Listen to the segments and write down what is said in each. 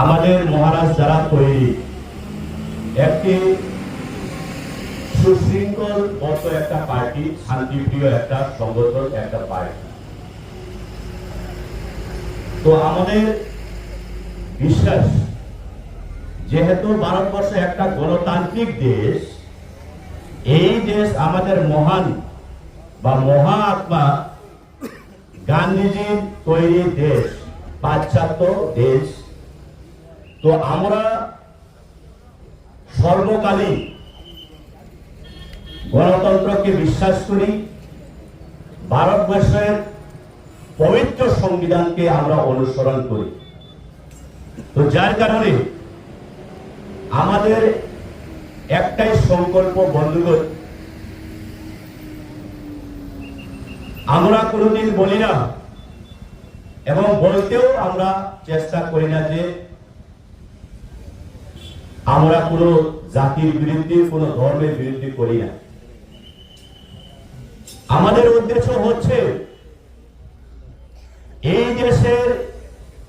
আমাদের মহারাজ যারা তৈরি একটি সুশৃঙ্খল বদ্ধ একটা পার্টি, শান্তিপ্রিয় একটা সংগঠন, একটা পার্টি। তো আমাদের বিশ্বাস, যেহেতু ভারতবর্ষ একটা গণতান্ত্রিক দেশ, এই দেশ আমাদের মহান বা মহাত্মা গান্ধীজির তৈরি দেশ, পাশ্চাত্য দেশ। তো আমরা সর্বকালীন গণতন্ত্রকে বিশ্বাস করি, ভারতবর্ষের পবিত্র সংবিধানকে আমরা অনুসরণ করি। তো যার কারণে আমাদের একটাই সংকল্প, বন্ধুগণ, আমরা কোনোদিন বলি না এবং বলতেও আমরা চেষ্টা করি না যে আমরা কোনো জাতির বিরুদ্ধে, কোনো ধর্মের বিরুদ্ধে করি না। আমাদের উদ্দেশ্য হচ্ছে এই দেশের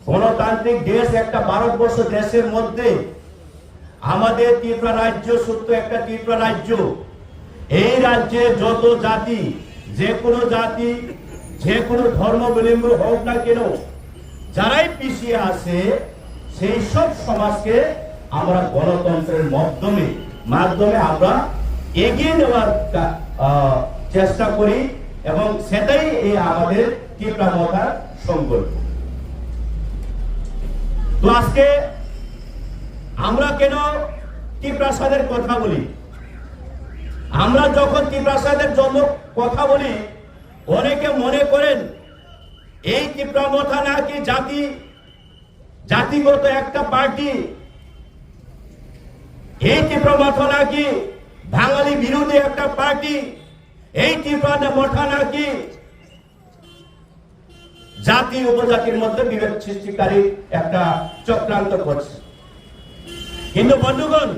গণতান্ত্রিক দেশ, একটা ভারতবর্ষ দেশের মধ্যে আমাদের ত্রিপুরা রাজ্য ছোট্ট একটা ত্রিপুরা রাজ্য। এই রাজ্যে যত জাতি, যে কোনো জাতি, যে কোনো ধর্মাবলম্বী হোক না কেন, যারাই পিছিয়ে আছে সেই সব সমাজকে আমরা গণতন্ত্রের মাধ্যমে আমরা এগিয়ে নেওয়ার চেষ্টা করি এবং সেটাই এই আমাদের ত্রিপুরা মহার সংকল্প। তো আজকে আমরা কেন ত্রিপ্রাসাদের কথা বলি? আমরা যখন ত্রিপ্রাসাদের জন্য কথা বলি, অনেকে মনে করেন এই ত্রিপুরা মথা নাকি জাতিগত একটা পার্টি, এই ত্রিপুরা মথা নাকি বাঙালি বিরোধী একটা পার্টি, এই ত্রিপুরা মথা নাকি জাতি উপজাতির মধ্যে বিভেদ সৃষ্টিকারী একটা চক্রান্ত করছে। কিন্তু বন্ধুগণ,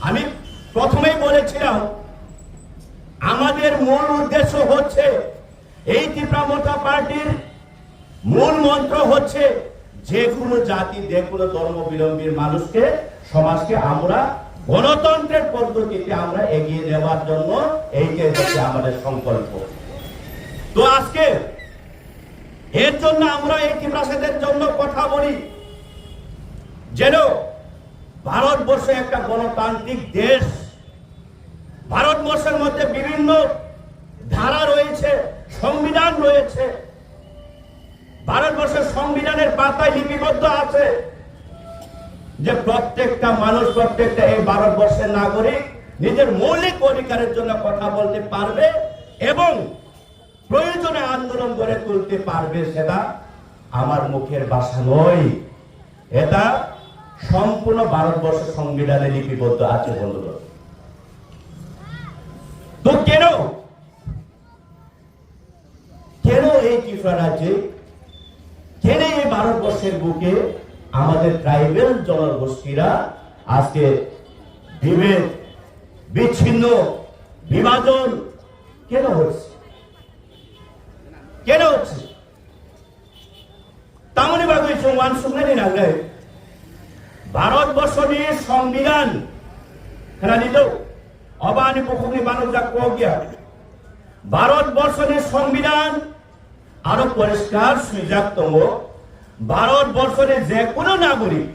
আমি প্রথমেই বলেছিলাম আমাদের মূল উদ্দেশ্য হচ্ছে, এই ত্রিপুরা মথা পার্টির মূল মন্ত্র হচ্ছে যে কোনো জাতি, যে কোনো ধর্মাবলম্বীর মানুষকে, সমাজকে আমরা গণতন্ত্রের পদ্ধতিতে আমরা এগিয়ে নেওয়ার জন্য এইটাই হচ্ছে আমাদের সংকল্প। তো আজকে এর জন্য আমরা এই ত্রিপ্রাসাদের জন্য কথা বলি, যেন ভারতবর্ষ একটা গণতান্ত্রিক দেশ, ভারতবর্ষের মধ্যে বিভিন্ন ধারা রয়েছে, সংবিধান রয়েছে, ভারতবর্ষের সংবিধানের পাতায় লিপিবদ্ধ আছে যে প্রত্যেকটা মানুষ, প্রত্যেকটা এই ভারতবর্ষের নাগরিক নিজের মৌলিক অধিকারের জন্য কথা বলতে পারবে এবং প্রয়োজনে আন্দোলন গড়ে তুলতে পারবে। সেটা আমার মুখের ভাষা নয়, এটা সম্পূর্ণ ভারতবর্ষের সংবিধানে লিপিবদ্ধ আছে। বন্ধুগণ, তো কেন এই ত্রিপুরা রাজ্যে, কেন এই ভারতবর্ষের বুকে আমাদের ট্রাইবেল জনগোষ্ঠীরা আজকে বিভেদ, বিচ্ছিন্ন, বিভাজন কেন হচ্ছে? তামনি বাবু মান শুনলেন না, ভারতবর্ষ নিয়ে সংবিধান খেলা নিল অবানি পুকুরি মানবরা গিয়া ভারতবর্ষ নিয়ে সংবিধান আরো পরিষ্কার সুজাতম। ভারতবর্ষের যে কোনো নাগরিক,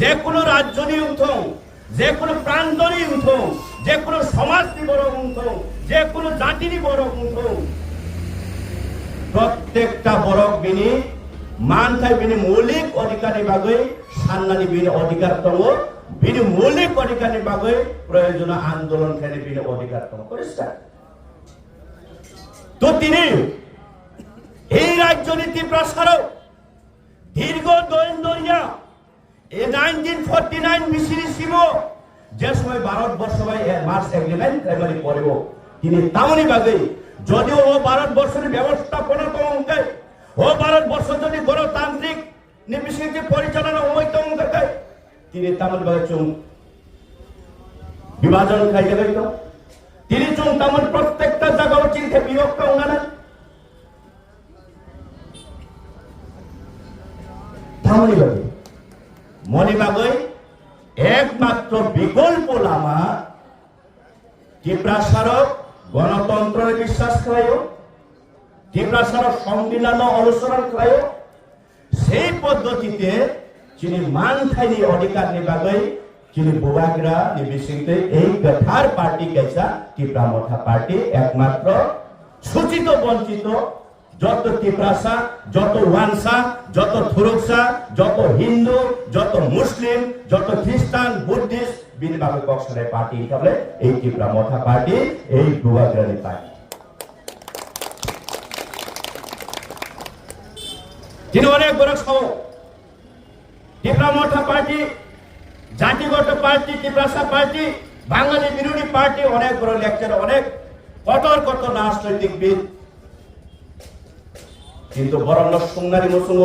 যে কোনো রাজ্য নিয়ে উঠুন, যে কোনো প্রান্ত নিয়ে উঠুন, যে কোনো সমাজ নিয়ে বড় উঠুন, যে কোনো জাতি নিয়ে বড় উঠুন, প্রত্যেকটা বড় বিনি মানথায় বিনি মৌলিক অধিকারী বাগে সান্নানি বিনি অধিকারতম, বিনি মৌলিক অধিকারী বাগে প্রয়োজন আন্দোলন খেলে বিনি অধিকারতম পরিষ্কার। তো তিনি এই রাজ্য নীতি প্রসারক দীর্ঘ দৈন্দরিয়া এই 1949 মিশিরি শিব যে সময় ভারতবর্ষ মার্চ এগ্রিমেন্ট ফেব্রুয়ারি পরেও তিনি তামনি বাগে, যদিও ও ভারতবর্ষের ব্যবস্থাপনা অঙ্কে, ও ভারতবর্ষ যদি গণতান্ত্রিক নির্বিশেষে পরিচালনা অমৈত অঙ্কে, তিনি তামনি বাগে চুং বিভাজন খাইতে গেল, তিনি চুং তামন প্রত্যেকটা জায়গা চিন্তা বিভক্ত অঙ্গানা তামনি বাগে মণিবাগৈ একমাত্র বিকল্প লামা ত্রিপ্রাসারক গণতন্ত্রের বিশ্বাস খায় ত্রিপ্রাসারক সংবিধান অনুসরণ খায় সেই পদ্ধতিতে যিনি মান খাইনি অধিকার নিবাগৈ যিনি বুবাগরা নিবিসিতে এই গঠার পার্টি কেসা ত্রিপ্রা মথা পার্টি একমাত্র সূচিত বঞ্চিত যত ত্রিপ্রাসা যত ওয়ানসা যত থুরুকসা যত হিন্দু যত মুসলিম যত খ্রিস্টান বুদ্ধিস্ট বিনবাগৈ বক্সরের পার্টি হিসাবে এই ত্রিপ্রা মথা পার্টি এই বুবাগরানি পার্টি তিনি অনেক বড় সহ ত্রিপ্রা মথা পার্টি জাতিগত পার্টি ত্রিপ্রাসা পার্টি বাঙালি বিরোধী পার্টি অনেক বড় লেকচার অনেক কঠোর কঠোর রাজনৈতিকবিদ কিন্তু বরং সুঙ্গানি মুসুঙ্গ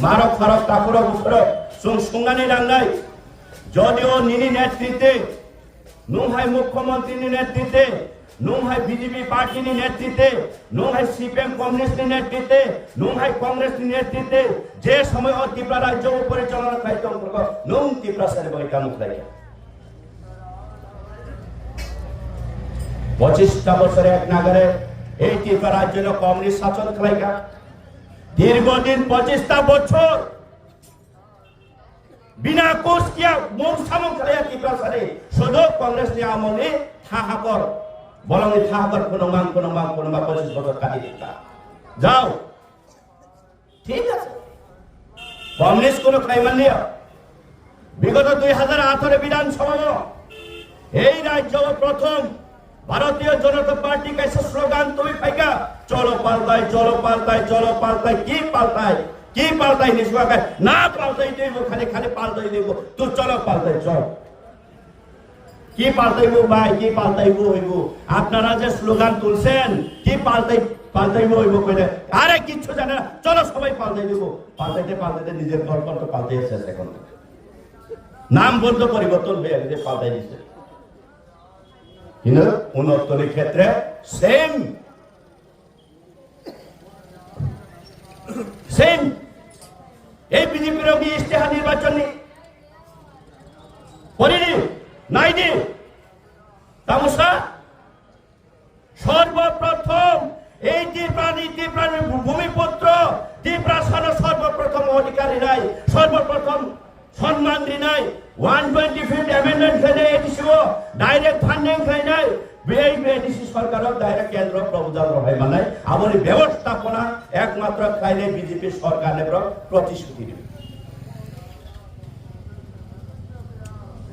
মারক ফারক তাফরক উফরক সুঙ্গানি রাঙ্গাই যদিও নিনি নেতৃত্বে নুহাই মুখ্যমন্ত্রীর নেতৃত্বে নুহাই বিজেপি পার্টির নেতৃত্বে নুহাই সিপিএম কমিউনিস্টের নেতৃত্বে নুহাই কংগ্রেসের নেতৃত্বে যে সময় ত্রিপুরা রাজ্য পরিচালনা খাইতে নুং ত্রিপুরা সারে বইটা মুখ লাগে 25টা বছরে এক নাগারে এই ত্রিপুরা রাজ্য কমিউনিস্ট শাসন খাইকা দীর্ঘদিন 25টা বছর বিনা কোষ কিয়া মূল সামন খাইয়া ত্রিপুরা সারে শুধু কংগ্রেস নিয়ে আমলে থাহাকর বলঙ্গে থাহাকর কোনবাং 25 বছর কাটি দিতা যাও ঠিক আছে কংগ্রেস কোন খাইমান নিয়া বিগত 2018 বিধানসভা এই রাজ্য প্রথম ভারতীয় জনতা পার্টি কাছে স্লোগান তুমি পাইকা চলো পাল্টাই চলো পাল্টাই চলো পাল্টাই কি পাল্টাই নিশবাকা না পাল্টাই দেব খালি খালি পাল্টাই দেব তুই চলো পাল্টাই চল কি পাল্টাইবো ভাই কি পাল্টাইবো হইব আপনারা যে স্লোগান তুলছেন কি পাল্টাইবো হইব কইলে আরে কিচ্ছু জানে না চলো সবাই পাল্টাই দেব পাল্টাইতে নিজের দরকার তো পাল্টাই শেষ এখন নাম বন্ধ পরিবর্তন হয়ে গেছে পাল্টাই দিচ্ছে কিন্তু উন্নতনের ক্ষেত্রে সেম এই বিজেপির ইস্তেহার নির্বাচন করিনি নাই দি তামসা সর্বপ্রথম এই ত্রিপ্রাণী ভূমিপুত্র ত্রিপ্রাসার সর্বপ্রথম অধিকারী নাই সর্বপ্রথম সম্মান দি নাই 125th অ্যামেন্ডমেন্ট খাই নাই এডিসিও ডাইরেক্ট ফান্ডিং খাই নাই বিএডিসি সরকারক ডাইরেক্ট কেন্দ্র প্রবুদান হয় মানে আমার ব্যবস্থাপনা একমাত্র খাইলে বিজেপি সরকারের প্রতিশ্রুতি দেবে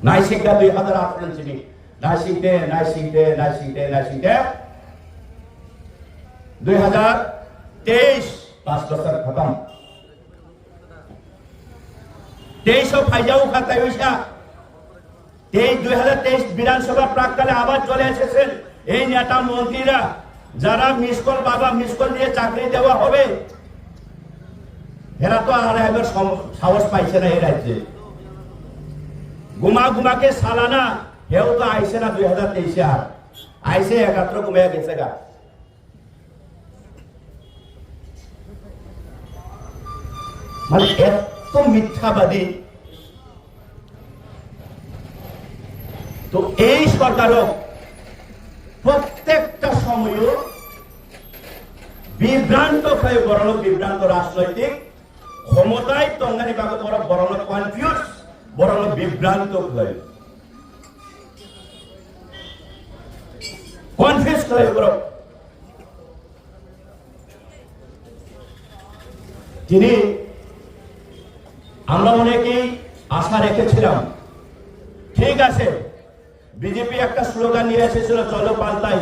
নাইসিংটা 2018 চিনি নাইসিংতে 2023 5 বছর খতম 23 ফাইজাও খাতায় হইছা 2023 বিধানসভা প্রাককালে আবার চলে এসেছেন এই নেতা মন্ত্রীরা যারা মিসকল দিয়ে চাকরি দেওয়া হবে এরা তো আর এবার সাহস পাইছে না এই রাজ্যে গুমাকে সালানা হেও তো আইসে না 2023 আর আইসে 71 ঘুমিয়ে গেছে গা মানে এত মিথ্যাবাদী তো এই সরকারও প্রত্যেকটা সময় বিভ্রান্ত হয়ে বরং বিভ্রান্ত রাজনৈতিক ক্ষমতায় তঙ্গানি বাগত বরং কনফিউজ বরং বিভ্রান্ত হয়ে কনফিউজ হয়ে বরং তিনি আমরা অনেকেই আশা রেখেছিলাম ঠিক আছে বিজেপি একটা স্লোগান নিয়ে এসেছিল চলো পাল্টাই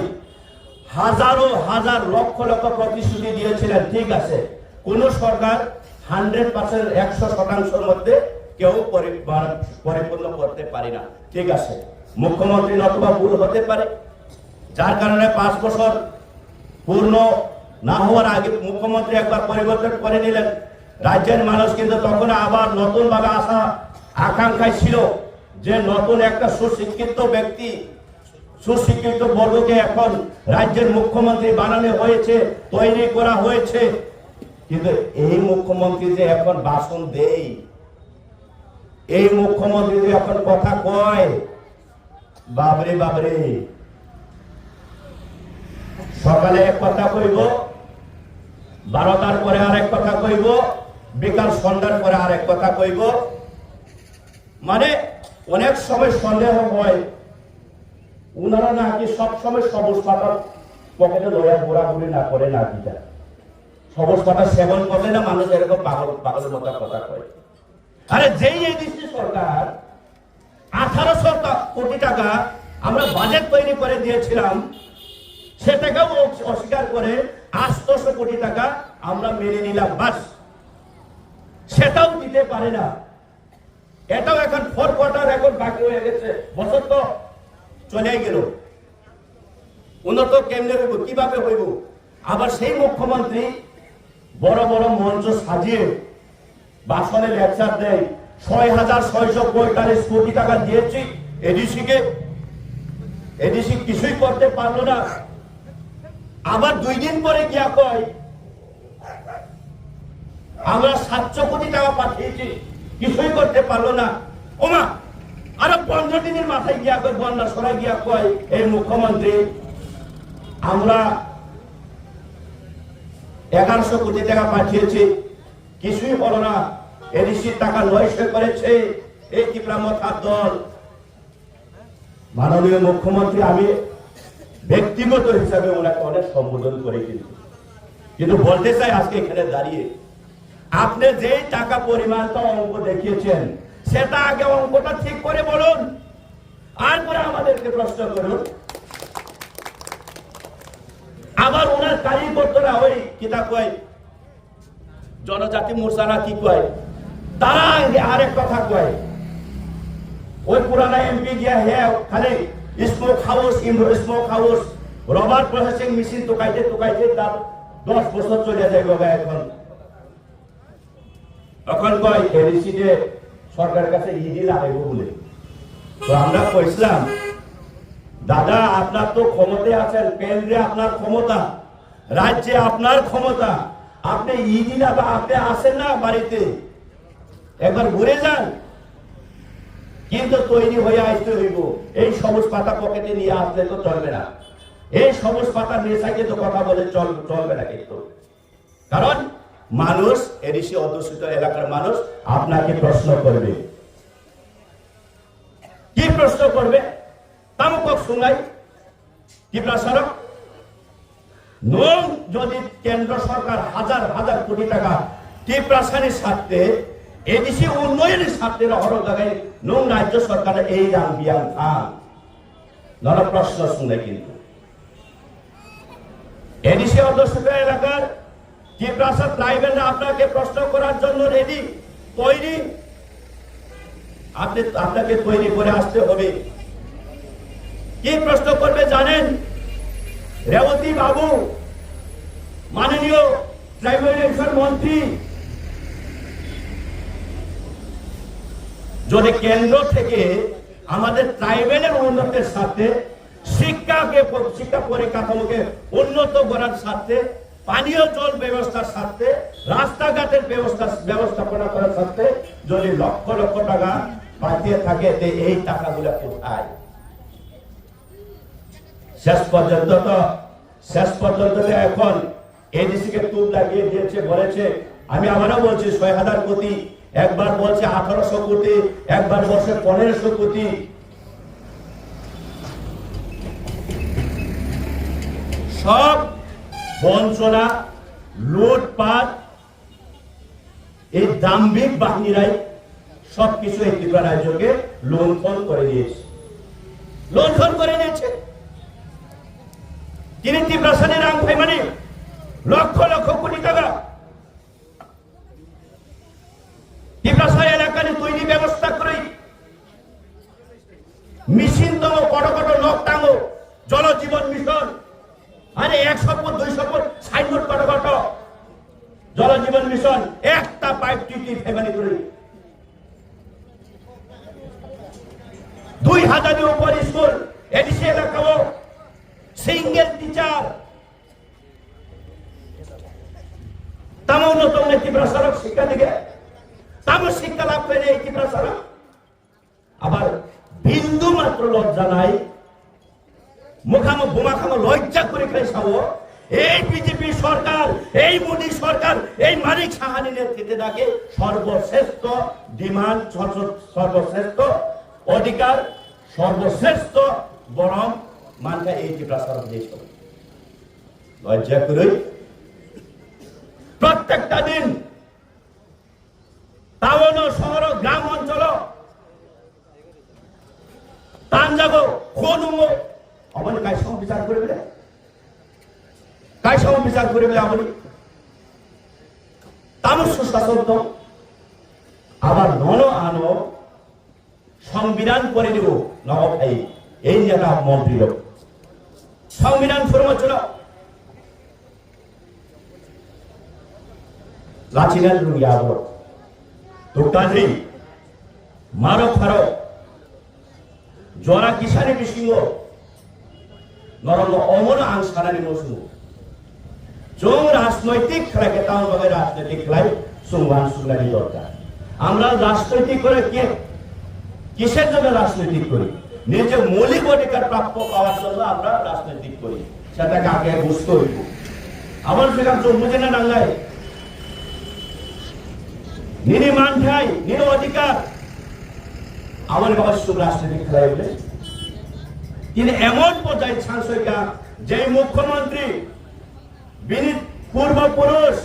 হাজার লক্ষ প্রতিশ্রুতি দিয়েছিলেন ঠিক আছে কোন সরকার 100% 100% মধ্যে কেউ পরিপূর্ণ করতে পারে না ঠিক আছে মুখ্যমন্ত্রী নতুবা ভুল হতে পারে যার কারণে 5 বছর পূর্ণ না হওয়ার আগে মুখ্যমন্ত্রী একবার পরিবর্তন করে নিলেন রাজ্যের মানুষ কিন্তু তখন আবার নতুন ভাবে আশা আকাঙ্ক্ষায় ছিল যে নতুন একটা সুশিক্ষিত ব্যক্তি সুশিক্ষিত বর্গকে এখন রাজ্যের মুখ্যমন্ত্রী বানানো হয়েছে তৈরি করা হয়েছে কিন্তু এই মুখ্যমন্ত্রী যে এখন ভাষণ দেয় এই মুখ্যমন্ত্রী এখন কথা কয়, বাবরে বাবরে, সকালে এক কথা কইব, 12টার পরে আরেক কথা কইব, বিকাল সন্ধ্যার পরে আরেক কথা কইব। মানে অনেক সময় সন্দেহ হয় উনারা নাকি সবসময় সবুজ পাতা পকেটে লয়া ঘোরাঘুরি না করে না দিটা, সবুজ পাতা সেবন করলে না মানুষ এরকম পাগলের মতো কথা কয়। আরে যেই এই দেশি সরকার 1800 কোটি টাকা আমরা বাজেট তৈরি করে দিয়েছিলাম, সেটাকেও অস্বীকার করে 800 কোটি টাকা আমরা মেনে নিলাম, বাস সেটাও দিতে পারে না। এটাও এখন 4 কোয়ার্টার এখন বাকি হয়ে গেছে, বছর তো চলে গেল, উন্নত কেমনে হইব, কিভাবে হইব? আবার সেই মুখ্যমন্ত্রী বড় বড় মঞ্চ সাজিয়ে ভাষণে লেকচার দেয়, 6645 কোটি টাকা দিয়েছি এডিসিকে, এডিসি কিছুই করতে পারলো না। আবার 2 দিন পরে গিয়া কয় আমরা 700 কোটি টাকা পাঠিয়েছি, কিছুই করতে পারলো না। ওমা, আরো 15 দিনের মাথায় গিয়া কয়, বন্যা সরাই গিয়া কয় এই মুখ্যমন্ত্রী আমরা 1100 কোটি টাকা পাঠিয়েছি, কিছুই হলো না, এডিসির টাকা নষ্ট করেছে এই ত্রিপুরা মথার দল। মাননীয় মুখ্যমন্ত্রী, আমি ব্যক্তিগত হিসাবে ওনাকে অনেক সম্বোধন করে, কিন্তু বলতে চাই আজকে এখানে দাঁড়িয়ে আপনি যে টাকা পরিমাণটা অঙ্ক দেখিয়েছেন সেটা আগে অঙ্কটা ঠিক করে বলুন, আর পরে আমাদেরকে প্রশ্ন করুন। আবার ওনার কারিগররা ওই কিতা কয় জনজাতি মোর্চারা কি কয়, তারা আরেক কথা কয়, ওই পুরানা এমপি গিয়া হে খালি smoke house rubber processing machine তোকাইতে তার 10 বছর চলে যায় বাবা। এখন কয় এডিসিতে সরকারের কাছে ইডি লাগাইব বলে। তো আমরা কইছিলাম দাদা আপনার তো ক্ষমতায় আছেন, কেন্দ্রে আপনার ক্ষমতা, রাজ্যে আপনার ক্ষমতা, আপনি ইডি না বা আপনি আসেন না বাড়িতে, একবার ঘুরে যান। কিন্তু তৈরি হয়ে আসতে হইব, এই সবুজ পাতা পকেটে নিয়ে আসলে তো চলবে না, এই সবুজ পাতা নেশাকে তো কথা বলে চলবে না কিন্তু। কারণ মানুষ, এডিসি অধ্যুষিত এলাকার মানুষ আপনাকে প্রশ্ন করবে, কি প্রশ্ন করবে? তামুকক শুনাই ত্রিপুরা সড়ক নোং, যদি কেন্দ্র সরকার হাজার হাজার কোটি টাকা ত্রিপুরাসানির স্বার্থে, এডিসি উন্নয়নের স্বার্থে হর জায়গায় নোং রাজ্য সরকারের এই রাম বিয়ান খান ধরো প্রশ্ন শুনে, কিন্তু এডিসি অধ্যুষিত এলাকার ত্রিপুরা ট্রাইবেলরা আপনাকে প্রশ্ন করার জন্য রেডি, তৈরি, আপনাকে তৈরি করে আসতে হবে। কি প্রশ্ন করবে জানেন? রেবতী বাবু, মাননীয় ট্রাইবেল মন্ত্রী, যদি কেন্দ্র থেকে আমাদের ট্রাইবেলের উন্নতির সাথে শিক্ষা পরিকাঠামোকে উন্নত করার সাথে, পানীয় জল ব্যবস্থার সাথে, রাস্তাঘাটের ব্যবস্থাপনা করার সাথে যদি লক্ষ লক্ষ টাকা বাঁচিয়ে থাকে, এই টাকাগুলো কোথায়? শেষ পর্যন্ত এখন এডিসিকে তুল লাগিয়ে দিয়েছে, বলেছে, আমি আবারও বলছি 6000 কোটি, একবার বলছে 1800 কোটি, একবার বলছে 1500 কোটি। সব বঞ্চনা, লুটপাট, এই দাম্ভিক বাহিনীরাই সবকিছু এই ত্রিপুরা রাজ্যকে লুণ্ঠন করে দিয়েছে। তিনি ত্রিপুরাসানের রাম ভাই মানে লক্ষ লক্ষ কোটি টাকা ত্রিপুরাসার এলাকার তৈরি ব্যবস্থা করে মেশিন তম কট নকটাঙ্গ জল জীবন মিশন, আরে 100 ফুট 200 ফুট সাইনবোর্ড কট জল জীবন মিশন, একটা পাইপ টিটি ফেমানি করে 2000 উপর স্কুল এডিসি এলাকাও সিঙ্গেল টিচার, তাম উন্নত ত্রিপুরা সড়ক শিক্ষা দিকে, তাম শিক্ষা লাভ করে এই ত্রিপুরা সড়ক। মাত্র লজ্জা নাই মুখামো বোমা খামো লজ্জা করে খাই খাবো এই বিজেপি সরকার এই মোদী সরকার এই মালিক সাহানি নেতৃত্বে ডাকে সর্বশ্রেষ্ঠ ডিমান্ড সর্বশ্রেষ্ঠ অধিকার সর্বশ্রেষ্ঠ বরং মানকা এই ত্রিপুরা সরকার দেশ লজ্জা করে প্রত্যেকটা দিন টাউন শহর গ্রাম অঞ্চল টান যাব কোন অমনি কাই সম বিচার করে বলে কাই সম বিচার করে বলে আমনি তামস সুশাসন তো আবার নন আনো সংবিধান করে দিব নব ভাই এই জায়গা মন্ত্রী লোক সংবিধান ফরমাচ্ছিল লাচিনাল রুইয়া বলো তোকাজি মারো ফারো জরা কিসানি বিসিঙ্গ নরম অমর আংসারানি মসু जों राजनৈতিক খেলাকে তাও ভাবে রাজনৈতিক খেলাই সংবাদ শুনানি দরকার আমরা রাজনৈতিক করে কে কিসের জন্য রাজনৈতিক করি নিজে মৌলিক অধিকার প্রাপ্য পাওয়ার জন্য আমরা রাজনৈতিক করি সেটাকে আগে বুঝতে হইব আমার সেখান বুঝে না ডাঙ্গায় নিনি মান ঠাই নির অধিকার আমার বাবা শুভ রাজনৈতিক খেলা হইলে তিনি এমন পর্যায়ে সাংসদিকা যে মুখ্যমন্ত্রী বিনীত পূর্বপুরুষ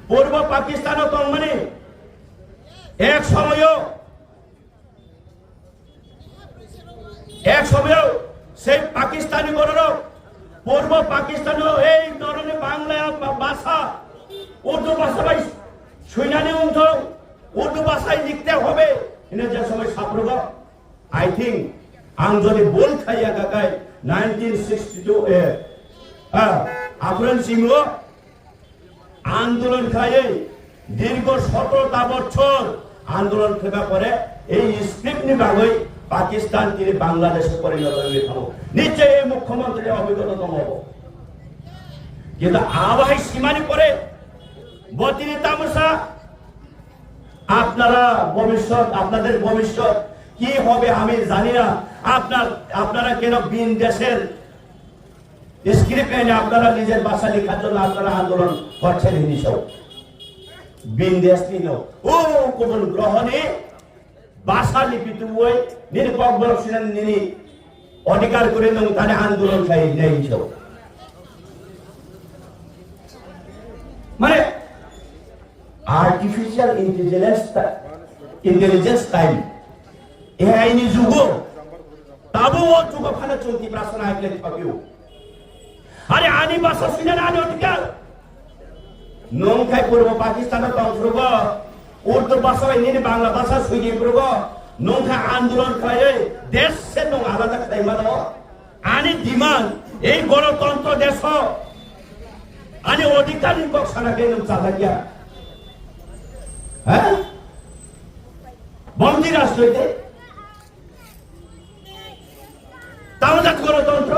পূর্ব পাকিস্তান তন্মানে এক সময় সেই পাকিস্তানি বড়রা পূর্ব পাকিস্তানেও এই ধরনের বাংলা ভাষা উর্দু ভাষা ভাই শুনানি উর্দু ভাষায় লিখতে হবে এনে যে সময় ছাত্রগ আই থিঙ্ক আং যদি বল খাইয়া কাকাই 1962 আফরান সিংহ আন্দোলন খাইয়ে দীর্ঘ 17টা বছর আন্দোলন থাকা পরে এই স্ক্রিপ্ট নিভাবে পাকিস্তান তিনি বাংলাদেশে পরিণত হয়ে থাকবো নিশ্চয়ই এই মুখ্যমন্ত্রীর অভিজ্ঞতা কম হবো কিন্তু আবাই সীমানি পরে বতিনি তামসা আপনারা ভবিষ্যৎ আপনাদের ভবিষ্যৎ কি হবে আমি জানি না আপনারা কেন বিন দেশের স্ক্রিপ্ট এনে আপনারা নিজের ভাষা লেখার জন্য আপনারা আন্দোলন করছেন হিসেবে বিন দেশ নিল ও কোন গ্রহণে ভাষা লিপিত বই নিরপেক্ষ বলছিলেন তিনি অধিকার করে এবং তারা আন্দোলন খাই নেই হিসেবে মানে আর্টিফিশিয়াল ইন্টেলিজেন্স টাইম এআই নি যুগ তাবো ও যুগ ফানা চলতি প্রশ্ন আইলে থাকিও আরে আনি ভাষা শুনে না অধিকার নংখাই পূর্ব পাকিস্তানের তন্ত্রগ উর্দু ভাষা নিয়ে বাংলা ভাষা শুনে পূর্ব নংখা আন্দোলন খায় দেশ সে নং আলাদা খাই মানো আনি ডিমান্ড এই গণতন্ত্র দেশ আনি অধিকার নিকক সারাকে নং চালা গিয়া হ্যাঁ বন্দী রাষ্ট্রতে তাওজাত গণতন্ত্র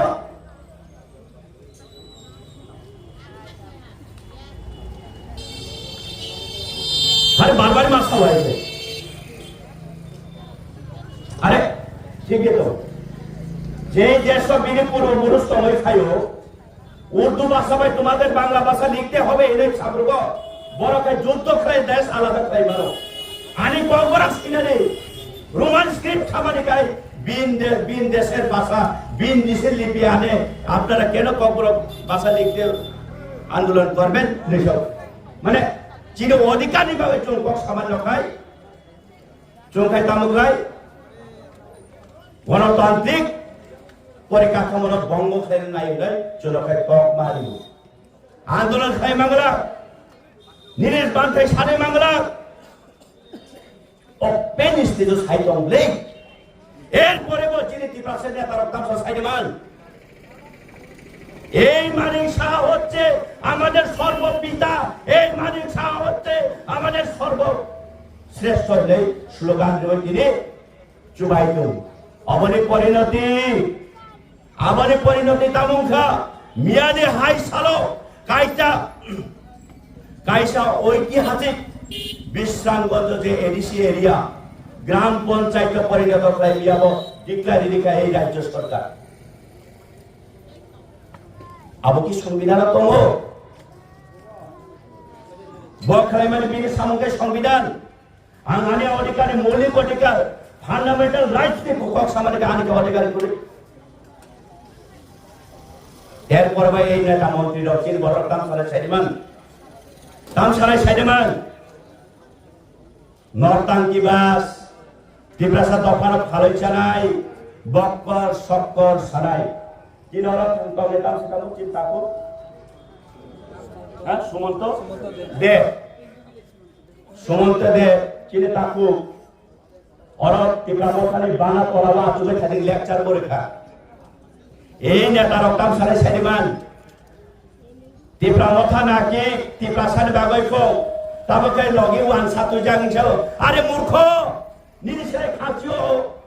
अरे बार-बार मासा हुआ है अरे ठीक है तो जे जैसा बीने पूर्व पुरुष समय खायो उर्दू भाषा में तुम्हारे बांग्ला भाषा लिखते होवे इन्हें छात्रों को बड़ा का युद्ध करे देश आलादा करे मानो आने कांग्रेस किनारे रोमान स्क्रिप्ट खामाने का बीन देशेर भाषा बीन देशेर लिपि आने আপনারা কেন কাंग्रेस ভাষা লিখতে আন্দোলন করবেন নেশো মানে চীনে অধিকার নিভাবে চৌকক সামান্য খায় চৌকায় তামুক রায় গণতান্ত্রিক পরিকাঠামোর বঙ্গ খেল নাই হলে চৌকায় কক মারিব আন্দোলন খাই বাংলা নিরেশ বান্ধাই সারে বাংলা ওপেন স্থিত সাইটং লেই এরপরে চীনে ত্রিপ্রাসের নেতা রক্তাংশ সাইডমান এই মানিক শাহ হচ্ছে আমাদের সর্বপিতা এই মানিক শাহ হচ্ছে আমাদের সর্বশ্রেষ্ঠ নেই স্লোগান দিয়ে তিনি চুবাইত আমাদের পরিণতি তামুখা মিয়াদে হাই সালো কাইসা ঐতিহাসিক বিশ্রামগঞ্জ যে এডিসি এরিয়া গ্রাম পঞ্চায়েত পরিণত করাই লিয়াব ডিক্লারি লিখা এই রাজ্য সরকার আবো কি সংবিধান কম বখাই মানে বিনি সামগ্রিক সংবিধান আঙ্গানে অধিকারে মৌলিক অধিকার ফান্ডামেন্টাল রাইটস কে কক সামাজিক আনিক অধিকার করে এরপর ভাই এই নেতা মন্ত্রী রচিন বড় তাম সাইডমান নরতাঙ্কি বাস টিপ্রাসা দফার খালই চানাই বক্কর সক্কর সানাই তিন হল তবে তাম সেটা চিন্তা কর হ্যাঁ সুমন্ত দে চিনে তাকু অরব টিপ্রামখানি বানা তলাবা চুলে খালি লেকচার করে খা এই নেতা রক্তাম সারে সাইডমান টিপ্রামথা নাকি টিপ্রাসানি বাগৈকো তাবকে লগি ওয়ান সাতু জাংছাও আরে মূর্খ নিরিসরে খাচিও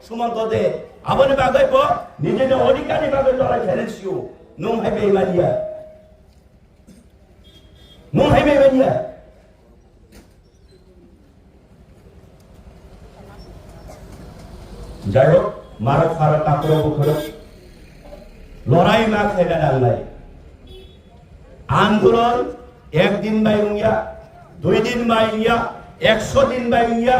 সুমন্ত দে আবনে বাগৈব নিজের অধিকারী ভাবে লড়াই ফেলেছিও নুম হাই বেইমানিয়া যাই হোক মারক ফারক কাপড় বুখর লড়াই মা খেলা ডালাই আন্দোলন একদিন বাইয়া 2 দিন বাইয়া 100 দিন বাইয়া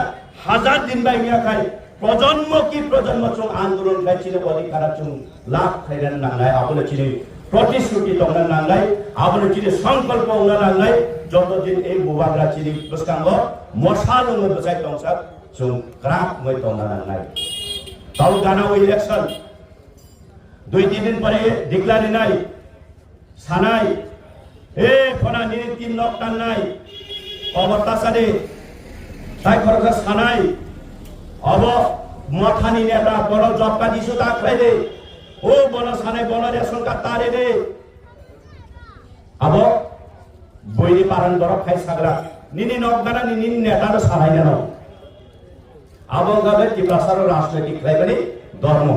1000 দিন বাইয়া খাই প্রজন্ম কি প্রজন্ম চং আন্দোলন খাইছিল অধিকার চং লাভ খাইলেন নাঙ্গাই আবলে চিনি প্রতিশ্রুতি তোমরা নাঙ্গাই আবলে চিনি সংকল্প ওনা নাঙ্গাই যতদিন এই বুবাগরা চিনি বসকাঙ্গ মশাল ওনা বসাই তংসা চং ক্রাক মই তোমরা নাঙ্গাই তাও গানাও ইলেকশন 2-3 দিন পরে ডিক্লারি নাই সানাই এ ফনা নিনি 3 লকডাউন নাই অবতাসারে তাই খরচ সানাই অব মথানি নেতা বড় জবকা দিছু তা খাইলে ও বন সানাই বন রেশন কার্ড তারে রে আব বইনি পারান দরব খাই সাগরা নিনি নকগানা নিনি নেতার সারাই না আব গাবে টিপ্রাসার রাজনৈতিক খাইবানি ধর্ম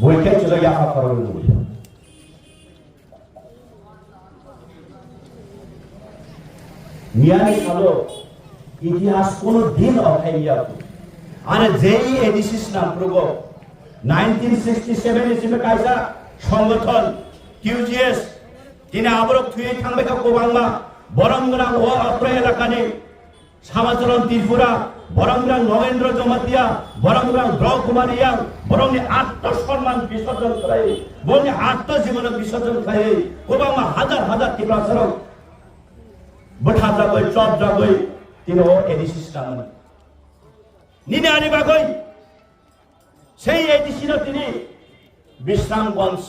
বইকে চলে যাওয়া করবেন মিয়ানি সালো ইতিহাস কোন দিন অখাইয়া আরে যেই এডিসিস নাম প্রগ 1967 হিসেবে কাইসা সংগঠন কিউজিএস তিনি আবরক থুই থাকবে কোবাংমা বরংগ্রা ও অত্র এলাকানে সামাচরণ ত্রিপুরা বরংগ্রা নগেন্দ্র জমাতিয়া বরংগ্রা দ্রৌকুমারিয়া বরং আত্মসম্মান বিসর্জন করে বরং আত্মজীবন বিসর্জন করে কোবাংমা হাজার হাজার ত্রিপুরা বঠা যাবই চপ যাবই তিনি ও এডিসিস নাম নিনে আনিবা কই সেই এডিসির তিনি বিশ্রামগঞ্জ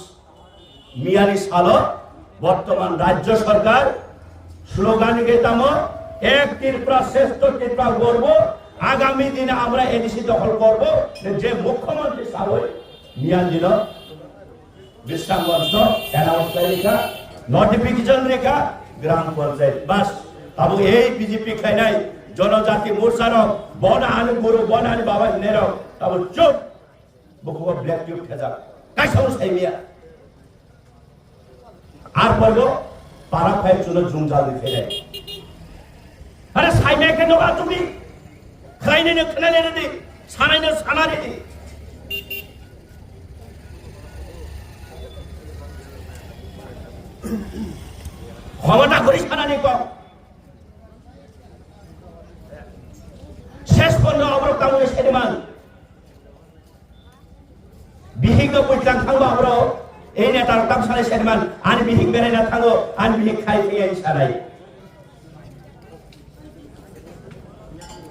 মিয়ানি সালো বর্তমান রাজ্য সরকার স্লোগান গেতাম এক ত্রিপুরা শ্রেষ্ঠ ত্রিপুরা করব আগামী দিনে আমরা এডিসি দখল করব যে মুখ্যমন্ত্রী সাবই মিয়ান দিল বিশ্রামগঞ্জ অ্যানাউন্স লেখা নোটিফিকেশন লেখা গ্রাম পঞ্চায়েত বাস তবে এই বিজেপি খাই নাই জনজাতি মোর্চার বন আলু গুরু বন আলু বাবা নের তবে চুপ বুকুব ব্ল্যাক টিউব খেজা কাইসাও সাইমিয়া আর পর্ব পারা ফাইভ চুলো জুমজাল দিতে নাই আরে সাইমিয়া কেন তুমি খাইনে খাইনে রে সানাইনে সানা রে ক্ষমতা করি সানানি কম শেষ পর্যন্ত অবরোধ কামড়ে সেদিমান বিহিক বইতাম থাকবো আমরা এই নেতার কাম সারাই সেদিমান আন বিহিক বেড়াই না থাকো আন বিহিক খাই খেয়ে সারাই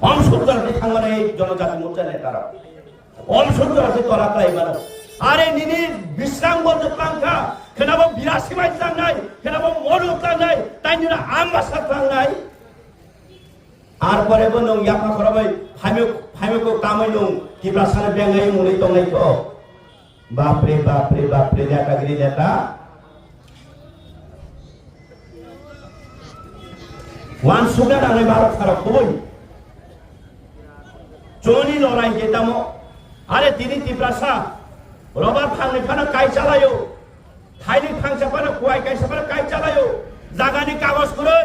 অংশুদ্ধ থাকবে এই জনজাতি মোর্চা নেতারা অংশুদ্ধ আছে তোরা তাই মানে আরে নিনি বিশ্রামগঞ্জ প্রাঙ্কা কেনাবো 82 মাইল প্রাং নাই কেনাবো মরু প্রাং নাই তাই নিনা আমবাসা প্রাং নাই আর পরে বনং ইয়াপা খরাবাই ফাইমেকো কামাই নং কিবা সানে বেঙ্গাই মুনি তংনাই তো বাপরে বাপরে বাপরে নেতাগিরি নেতা ওয়ান সুগা ডাঙাই ভারত খারাপ কই চনি লড়াই গেতামো আরে তিনি ত্রিপ্রাসা রবার ফাংনে ফানা কাই চালায়ো থাইনি ফাংসা ফানা কুয়াই কাইসা ফানা